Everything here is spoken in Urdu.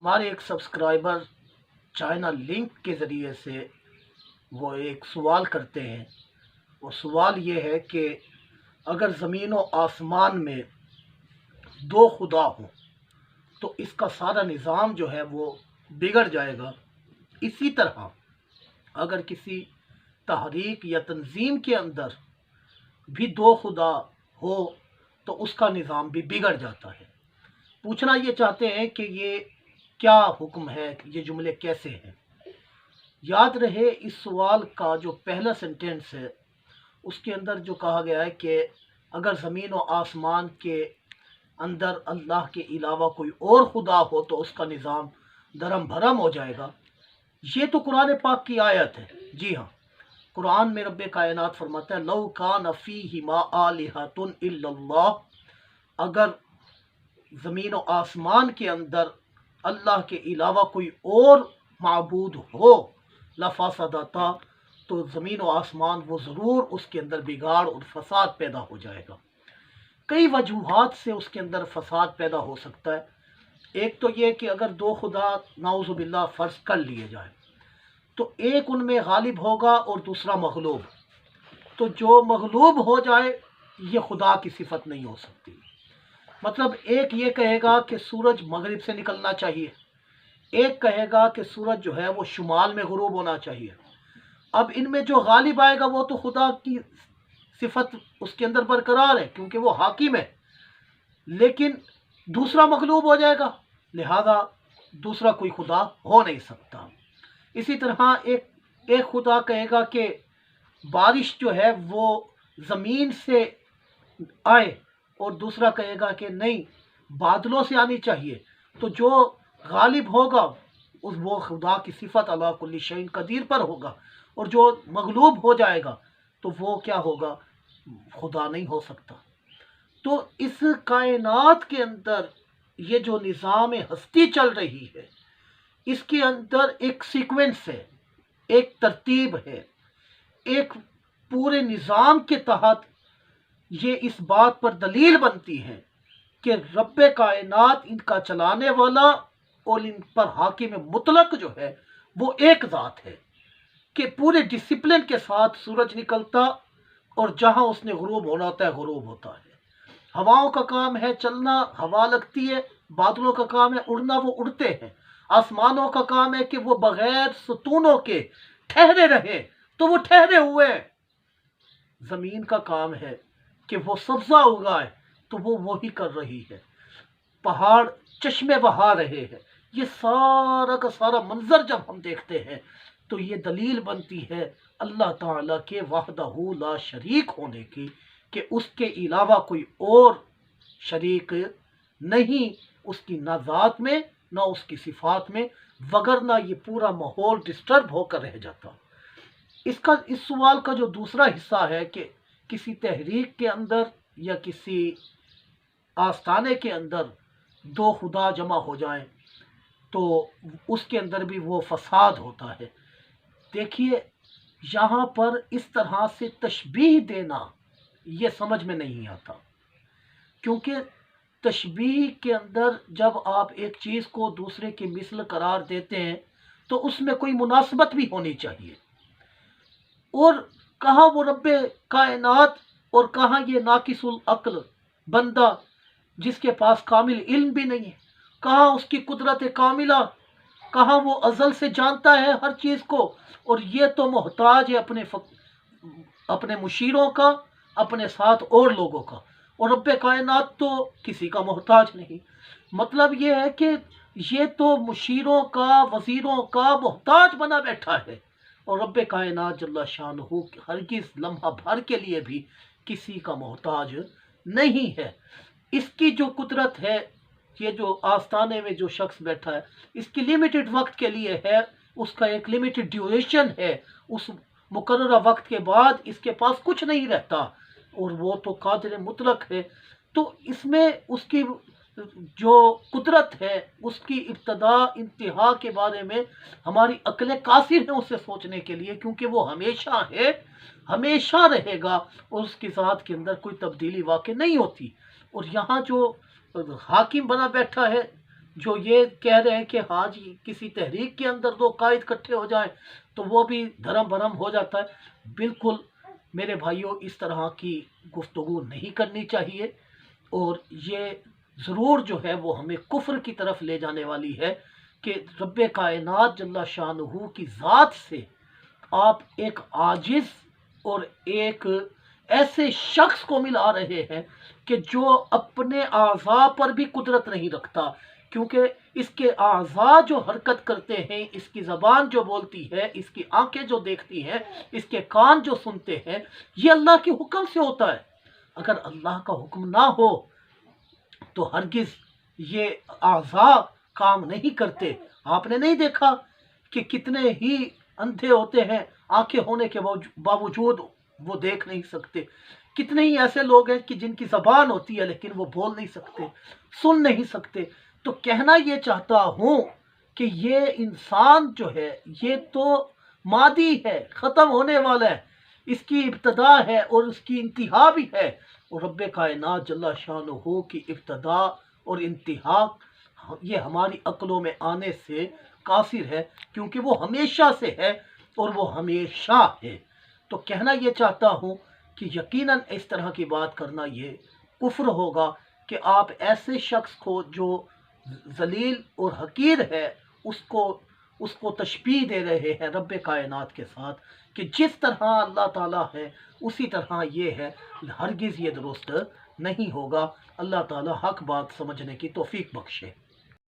ہمارے ایک سبسکرائبر چائنا لنک کے ذریعے سے وہ ایک سوال کرتے ہیں۔ وہ سوال یہ ہے کہ اگر زمین و آسمان میں دو خدا ہوں تو اس کا سارا نظام جو ہے وہ بگڑ جائے گا۔ اسی طرح اگر کسی تحریک یا تنظیم کے اندر بھی دو خدا ہو تو اس کا نظام بھی بگڑ جاتا ہے۔ پوچھنا یہ چاہتے ہیں کہ یہ کیا حکم ہے، یہ جملے کیسے ہیں؟ یاد رہے اس سوال کا جو پہلا سینٹینس ہے اس کے اندر جو کہا گیا ہے کہ اگر زمین و آسمان کے اندر اللہ کے علاوہ کوئی اور خدا ہو تو اس کا نظام درم بھرم ہو جائے گا۔ یہ تو قرآن پاک کی آیت ہے۔ جی ہاں، قرآن میں رب کائنات فرماتا ہے لو کان فیہما آلہۃ الا اللہ، اگر زمین و آسمان کے اندر اللہ کے علاوہ کوئی اور معبود ہو لفسدتا، تو زمین و آسمان وہ ضرور اس کے اندر بگاڑ اور فساد پیدا ہو جائے گا۔ کئی وجوہات سے اس کے اندر فساد پیدا ہو سکتا ہے۔ ایک تو یہ کہ اگر دو خدا نعوذ باللہ فرض کر لیے جائیں تو ایک ان میں غالب ہوگا اور دوسرا مغلوب، تو جو مغلوب ہو جائے یہ خدا کی صفت نہیں ہو سکتی۔ مطلب ایک یہ کہے گا کہ سورج مغرب سے نکلنا چاہیے، ایک کہے گا کہ سورج جو ہے وہ شمال میں غروب ہونا چاہیے۔ اب ان میں جو غالب آئے گا وہ تو خدا کی صفت اس کے اندر برقرار ہے کیونکہ وہ حاکم ہے، لیکن دوسرا مغلوب ہو جائے گا، لہذا دوسرا کوئی خدا ہو نہیں سکتا۔ اسی طرح ایک خدا کہے گا کہ بارش جو ہے وہ زمین سے آئے اور دوسرا کہے گا کہ نہیں بادلوں سے آنی چاہیے، تو جو غالب ہوگا وہ خدا کی صفت علی کل شیء قدیر پر ہوگا، اور جو مغلوب ہو جائے گا تو وہ کیا ہوگا؟ خدا نہیں ہو سکتا۔ تو اس کائنات کے اندر یہ جو نظام ہستی چل رہی ہے اس کے اندر ایک سیکوینس ہے، ایک ترتیب ہے، ایک پورے نظام کے تحت یہ اس بات پر دلیل بنتی ہے کہ رب کائنات ان کا چلانے والا اور ان پر حاکم مطلق جو ہے وہ ایک ذات ہے کہ پورے ڈسپلن کے ساتھ سورج نکلتا اور جہاں اس نے غروب ہونا ہوتا ہے غروب ہوتا ہے۔ ہواؤں کا کام ہے چلنا، ہوا لگتی ہے، بادلوں کا کام ہے اڑنا، وہ اڑتے ہیں۔ آسمانوں کا کام ہے کہ وہ بغیر ستونوں کے ٹھہرے رہے تو وہ ٹھہرے ہوئے ہیں۔ زمین کا کام ہے کہ وہ سبزہ اگائے تو وہ وہی کر رہی ہے۔ پہاڑ چشمے بہا رہے ہیں۔ یہ سارا کا سارا منظر جب ہم دیکھتے ہیں تو یہ دلیل بنتی ہے اللہ تعالیٰ کے وحدہ لا شریک ہونے کی، کہ اس کے علاوہ کوئی اور شریک نہیں، اس کی نہ ذات میں نہ اس کی صفات میں، وگرنہ یہ پورا ماحول ڈسٹرب ہو کر رہ جاتا۔ اس سوال کا جو دوسرا حصہ ہے کہ کسی تحریک کے اندر یا کسی آستانے کے اندر دو خدا جمع ہو جائیں تو اس کے اندر بھی وہ فساد ہوتا ہے۔ دیکھیے یہاں پر اس طرح سے تشبیہ دینا یہ سمجھ میں نہیں آتا، کیونکہ تشبیہ کے اندر جب آپ ایک چیز کو دوسرے کی مثل قرار دیتے ہیں تو اس میں کوئی مناسبت بھی ہونی چاہیے، اور کہاں وہ رب کائنات اور کہاں یہ ناقص العقل بندہ جس کے پاس کامل علم بھی نہیں ہے، کہاں اس کی قدرت کاملہ، کہاں وہ ازل سے جانتا ہے ہر چیز کو، اور یہ تو محتاج ہے اپنے مشیروں کا، اپنے ساتھ اور لوگوں کا، اور رب کائنات تو کسی کا محتاج نہیں۔ مطلب یہ ہے کہ یہ تو مشیروں کا، وزیروں کا محتاج بنا بیٹھا ہے، اور رب کائنات جل شانہ ہرگز لمحہ بھر کے لیے بھی کسی کا محتاج نہیں ہے۔ اس کی جو قدرت ہے، یہ جو آستانے میں جو شخص بیٹھا ہے اس کی لمیٹڈ وقت کے لیے ہے، اس کا ایک لمیٹڈ ڈیوریشن ہے، اس مقررہ وقت کے بعد اس کے پاس کچھ نہیں رہتا، اور وہ تو قادر مطلق ہے۔ تو اس میں اس کی جو قدرت ہے اس کی ابتدا انتہا کے بارے میں ہماری عقل قاصر ہے اسے سوچنے کے لیے، کیونکہ وہ ہمیشہ ہے، ہمیشہ رہے گا، اور اس کی ذات کے اندر کوئی تبدیلی واقع نہیں ہوتی۔ اور یہاں جو حاکم بنا بیٹھا ہے جو یہ کہہ رہے ہیں کہ ہاں جی کسی تحریک کے اندر دو قائد اکٹھے ہو جائیں تو وہ بھی دھرم بھرم ہو جاتا ہے، بالکل میرے بھائیوں اس طرح کی گفتگو نہیں کرنی چاہیے، اور یہ ضرور جو ہے وہ ہمیں کفر کی طرف لے جانے والی ہے کہ رب کائنات جل شانہ کی ذات سے آپ ایک عاجز اور ایک ایسے شخص کو ملا رہے ہیں کہ جو اپنے اعضاء پر بھی قدرت نہیں رکھتا، کیونکہ اس کے اعضاء جو حرکت کرتے ہیں، اس کی زبان جو بولتی ہے، اس کی آنکھیں جو دیکھتی ہیں، اس کے کان جو سنتے ہیں، یہ اللہ کے حکم سے ہوتا ہے۔ اگر اللہ کا حکم نہ ہو تو ہرگز یہ اعضاء کام نہیں کرتے۔ آپ نے نہیں دیکھا کہ کتنے ہی اندھے ہوتے ہیں، آنکھیں ہونے کے باوجود وہ دیکھ نہیں سکتے، کتنے ہی ایسے لوگ ہیں کہ جن کی زبان ہوتی ہے لیکن وہ بول نہیں سکتے، سن نہیں سکتے۔ تو کہنا یہ چاہتا ہوں کہ یہ انسان جو ہے یہ تو مادی ہے، ختم ہونے والا ہے، اس کی ابتدا ہے اور اس کی انتہا بھی ہے، اور رب کائنات جل شانہ کی ابتدا اور انتہا یہ ہماری عقلوں میں آنے سے قاصر ہے، کیونکہ وہ ہمیشہ سے ہے اور وہ ہمیشہ ہے۔ تو کہنا یہ چاہتا ہوں کہ یقیناً اس طرح کی بات کرنا یہ کفر ہوگا کہ آپ ایسے شخص کو جو ذلیل اور حقیر ہے اس کو تشبیہ دے رہے ہیں رب کائنات کے ساتھ کہ جس طرح اللہ تعالیٰ ہے اسی طرح یہ ہے، ہرگز یہ درست نہیں ہوگا۔ اللہ تعالیٰ حق بات سمجھنے کی توفیق بخشے۔